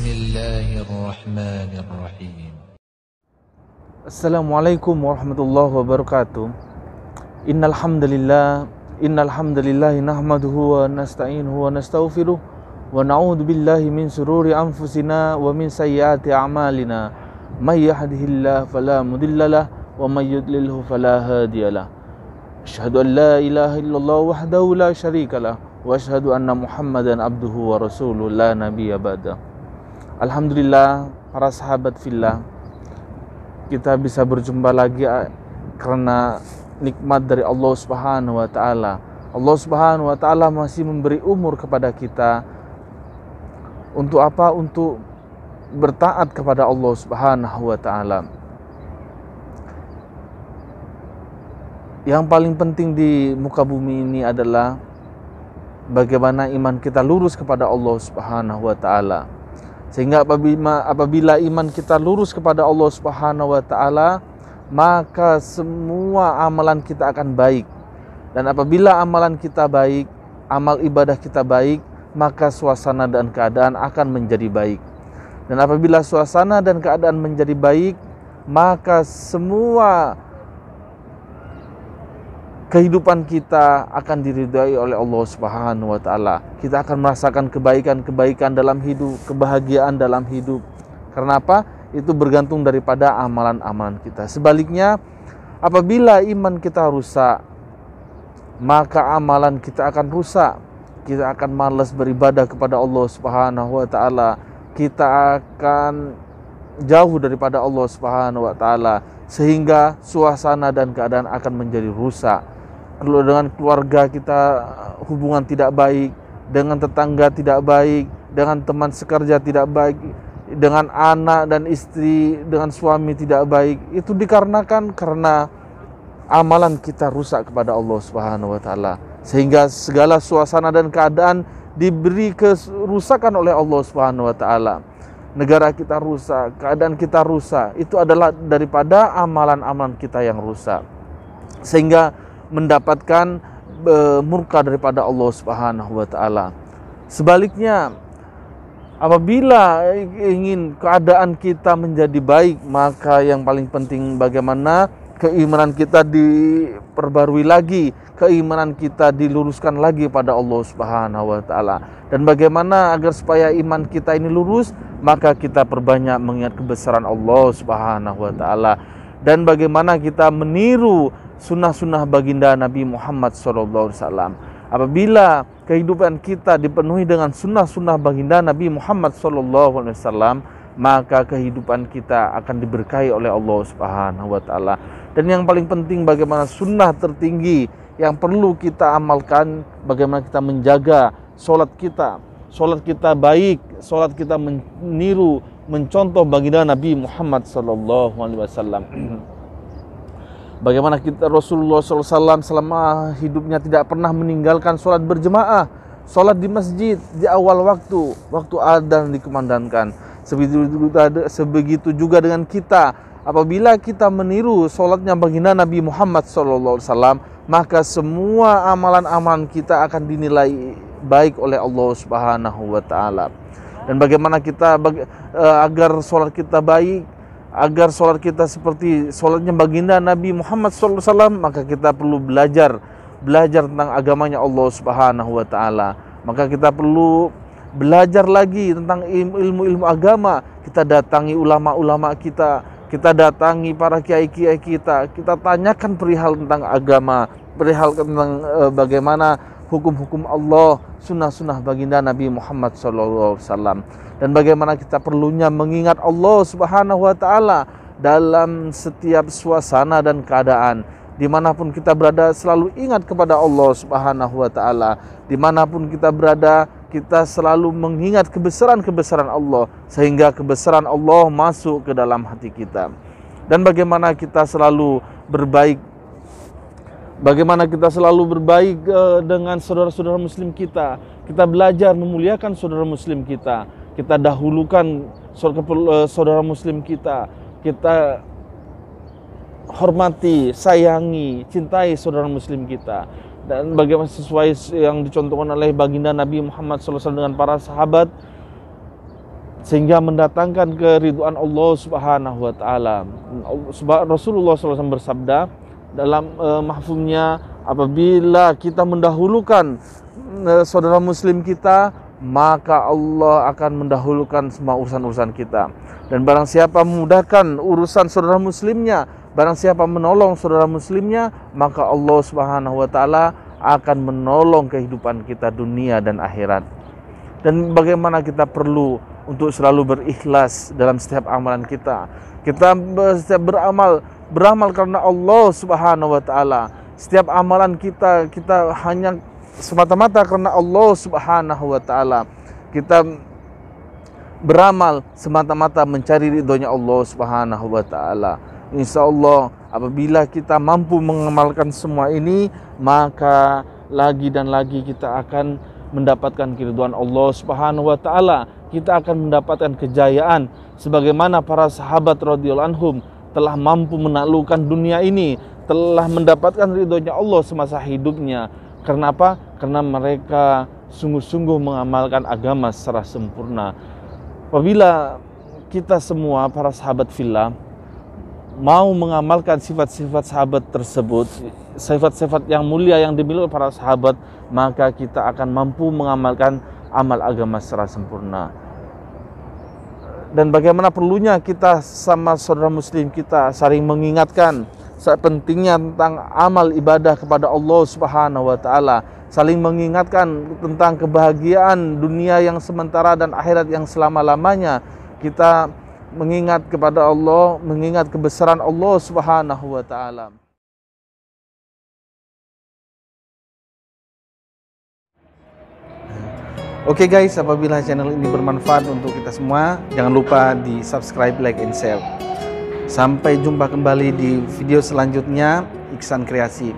Bismillahirrahmanirrahim. Assalamualaikum warahmatullahi wabarakatuh. Innal hamdalillah nahmaduhu wa nasta'inuhu wa nastaghfiruh wa na'udzu billahi min shururi anfusina wa min sayyiati a'malina. May yahdihillahu fala mudhillalah wa may yudlilhu fala hadiyalah. Asyhadu an la ilaha illallah wahdahu la syarikalah wa asyhadu anna Muhammadan abduhu wa rasuluhu la nabiyya ba'da. Alhamdulillah para sahabat fillah, kita bisa berjumpa lagi karena nikmat dari Allah Subhanahu wa taala. Allah Subhanahu wa taala masih memberi umur kepada kita. Untuk apa? Untuk bertaat kepada Allah Subhanahu wa taala. Yang paling penting di muka bumi ini adalah bagaimana iman kita lurus kepada Allah Subhanahu wa taala. Sehingga apabila iman kita lurus kepada Allah Subhanahu wa taala, maka semua amalan kita akan baik. Dan apabila amalan kita baik, amal ibadah kita baik, maka suasana dan keadaan akan menjadi baik. Dan apabila suasana dan keadaan menjadi baik, maka semua kehidupan kita akan diridhai oleh Allah Subhanahu wa taala. Kita akan merasakan kebaikan-kebaikan dalam hidup, kebahagiaan dalam hidup. Karena apa? Itu bergantung daripada amalan-amalan kita. Sebaliknya, apabila iman kita rusak, maka amalan kita akan rusak. Kita akan malas beribadah kepada Allah Subhanahu wa taala. Kita akan jauh daripada Allah Subhanahu wa taala, sehingga suasana dan keadaan akan menjadi rusak. Kalau dengan keluarga kita hubungan tidak baik, dengan tetangga tidak baik, dengan teman sekerja tidak baik, dengan anak dan istri, dengan suami tidak baik, itu dikarenakan karena amalan kita rusak kepada Allah Subhanahu wa taala. Sehingga segala suasana dan keadaan diberi kerusakan oleh Allah Subhanahu wa taala. Negara kita rusak, keadaan kita rusak, itu adalah daripada amalan-amalan kita yang rusak. Sehingga mendapatkan murka daripada Allah Subhanahu wa taala. Sebaliknya, apabila ingin keadaan kita menjadi baik, maka yang paling penting bagaimana keimanan kita diperbarui lagi, keimanan kita diluruskan lagi pada Allah Subhanahu wa taala. Dan bagaimana agar supaya iman kita ini lurus, maka kita perbanyak mengingat kebesaran Allah Subhanahu wa taala. Dan bagaimana kita meniru sunnah-sunnah baginda Nabi Muhammad SAW. Apabila kehidupan kita dipenuhi dengan sunnah-sunnah baginda Nabi Muhammad SAW, maka kehidupan kita akan diberkahi oleh Allah Subhanahu wa taala. Dan yang paling penting, bagaimana sunnah tertinggi yang perlu kita amalkan, bagaimana kita menjaga sholat kita baik, sholat kita meniru, mencontoh baginda Nabi Muhammad SAW. Bagaimana kita Rasulullah SAW selama hidupnya tidak pernah meninggalkan sholat berjemaah, sholat di masjid di awal waktu adzan dikumandangkan. Sebegitu juga dengan kita. Apabila kita meniru sholatnya baginda Nabi Muhammad SAW, maka semua amalan-amalan kita akan dinilai baik oleh Allah Subhanahu wa taala. Dan bagaimana kita agar sholat kita baik, agar sholat kita seperti sholatnya baginda Nabi Muhammad SAW, maka kita perlu belajar tentang agamanya Allah Subhanahu wa taala. Maka kita perlu belajar lagi tentang ilmu-ilmu agama. Kita datangi ulama-ulama kita datangi para kiai-kiai kita tanyakan perihal tentang agama, perihal tentang bagaimana hukum-hukum Allah, sunnah-sunnah baginda Nabi Muhammad SAW. Dan bagaimana kita perlunya mengingat Allah Subhanahu wa taala dalam setiap suasana dan keadaan. Dimanapun kita berada, selalu ingat kepada Allah Subhanahu wa taala. Dimanapun kita berada, kita selalu mengingat kebesaran Allah, sehingga kebesaran Allah masuk ke dalam hati kita. Dan bagaimana kita selalu berbaik, dengan saudara-saudara muslim kita. Kita belajar memuliakan saudara muslim kita. Kita dahulukan saudara muslim kita. Kita hormati, sayangi, cintai saudara muslim kita. Dan bagaimana sesuai yang dicontohkan oleh baginda Nabi Muhammad SAW dengan para sahabat, sehingga mendatangkan keridhaan Allah Subhanahu wa taala. Rasulullah SAW bersabda dalam mahfumnya, apabila kita mendahulukan saudara muslim kita, maka Allah akan mendahulukan semua urusan-urusan kita. Dan barang siapa memudahkan urusan saudara muslimnya, barang siapa menolong saudara muslimnya, maka Allah Subhanahu wa taala akan menolong kehidupan kita dunia dan akhirat. Dan bagaimana kita perlu untuk selalu berikhlas dalam setiap amalan kita. Kita setiap beramal karena Allah Subhanahu wa taala. Setiap amalan kita hanya semata-mata karena Allah Subhanahu wa taala. Kita beramal semata-mata mencari ridhonya Allah Subhanahu wa taala. Insyaallah apabila kita mampu mengamalkan semua ini, maka lagi dan lagi kita akan mendapatkan keridhaan Allah Subhanahu wa taala. Kita akan mendapatkan kejayaan sebagaimana para sahabat radhiyallahu anhum telah mampu menaklukkan dunia ini, telah mendapatkan ridhonya Allah semasa hidupnya. Karena apa? Karena mereka sungguh-sungguh mengamalkan agama secara sempurna. Apabila kita semua para sahabat fillah mau mengamalkan sifat-sifat sahabat tersebut, sifat-sifat yang mulia yang dimiliki para sahabat, maka kita akan mampu mengamalkan amal agama secara sempurna. Dan bagaimana perlunya kita sama saudara muslim kita saling mengingatkan pentingnya tentang amal ibadah kepada Allah Subhanahu wa taala, saling mengingatkan tentang kebahagiaan dunia yang sementara dan akhirat yang selama-lamanya. Kita mengingat kepada Allah, mengingat kebesaran Allah Subhanahu wa taala. Oke guys, apabila channel ini bermanfaat untuk kita semua, jangan lupa di subscribe, like, and share. Sampai jumpa kembali di video selanjutnya, Iksan Kreasi.